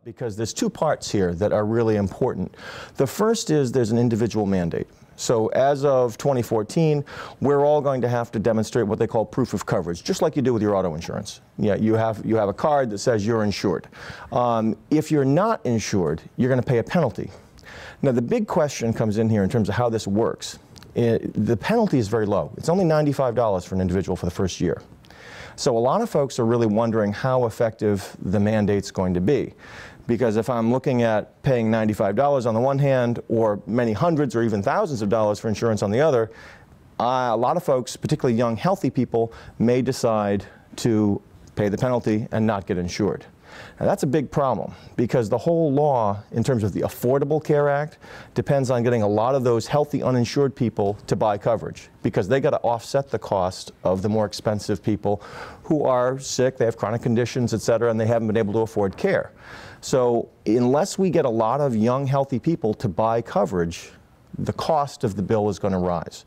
Because there's two parts here that are really important. The first is there's an individual mandate. So as of 2014, we're all going to have to demonstrate what they call proof of coverage, just like you do with your auto insurance. Yeah, you have a card that says you're insured. If you're not insured, you're going to pay a penalty. Now the big question comes in here in terms of how this works. The penalty is very low. It's only $95 for an individual for the first year. So a lot of folks are really wondering how effective the mandate's going to be. Because if I'm looking at paying $95 on the one hand, or many hundreds or even thousands of dollars for insurance on the other, a lot of folks, particularly young, healthy people, may decide to pay the penalty and not get insured. Now that's a big problem, because the whole law, in terms of the Affordable Care Act, depends on getting a lot of those healthy, uninsured people to buy coverage, because they got to offset the cost of the more expensive people who are sick, they have chronic conditions, et cetera, and they haven't been able to afford care. So unless we get a lot of young, healthy people to buy coverage, the cost of the bill is going to rise.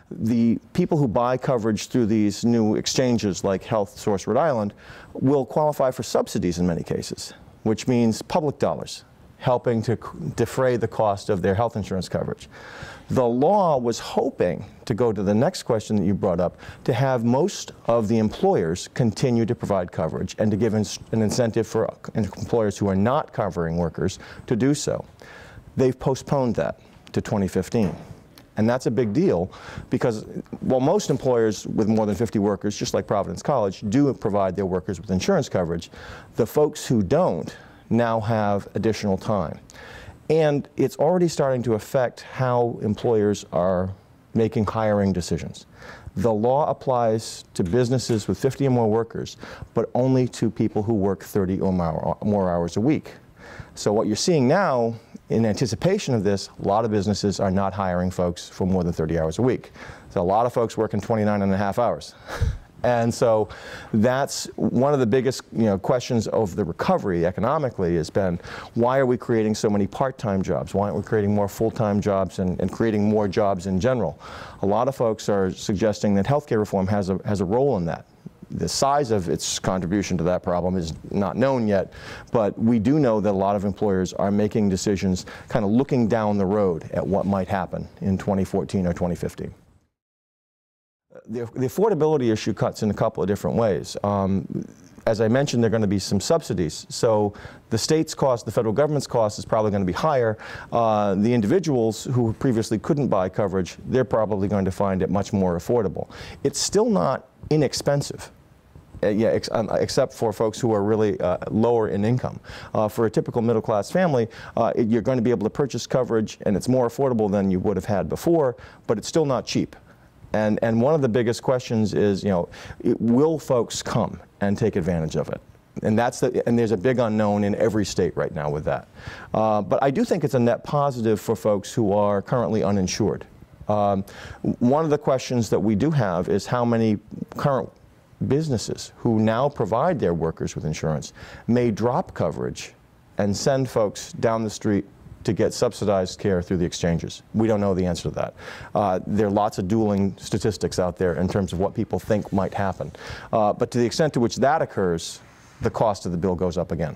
The people who buy coverage through these new exchanges like HealthSource Rhode Island will qualify for subsidies in many cases, which means public dollars helping to defray the cost of their health insurance coverage. The law was hoping to go to the next question that you brought up, to have most of the employers continue to provide coverage and to give an incentive for employers who are not covering workers to do so. They've postponed that to 2015. And that's a big deal because, while most employers with more than 50 workers, just like Providence College, do provide their workers with insurance coverage, the folks who don't now have additional time. And it's already starting to affect how employers are making hiring decisions. The law applies to businesses with 50 or more workers, but only to people who work 30 or more hours a week. So what you're seeing now, in anticipation of this, a lot of businesses are not hiring folks for more than 30 hours a week. So a lot of folks working 29.5 hours. And so that's one of the biggest questions of the recovery economically has been, why are we creating so many part-time jobs? Why aren't we creating more full-time jobs and creating more jobs in general? A lot of folks are suggesting that healthcare reform has a role in that. The size of its contribution to that problem is not known yet, but we do know that a lot of employers are making decisions kind of looking down the road at what might happen in 2014 or 2015. The affordability issue cuts in a couple of different ways. As I mentioned, there are going to be some subsidies. So the state's cost, the federal government's cost is probably going to be higher. The individuals who previously couldn't buy coverage, they're probably going to find it much more affordable. It's still not inexpensive. Except for folks who are really lower in income. For a typical middle-class family, you're going to be able to purchase coverage, and it's more affordable than you would have had before, but it's still not cheap. And one of the biggest questions is, will folks come and take advantage of it? And there's a big unknown in every state right now with that. But I do think it's a net positive for folks who are currently uninsured. One of the questions that we do have is how many current businesses who now provide their workers with insurance may drop coverage and send folks down the street to get subsidized care through the exchanges. We don't know the answer to that. There are lots of dueling statistics out there in terms of what people think might happen. But to the extent to which that occurs, the cost of the bill goes up again.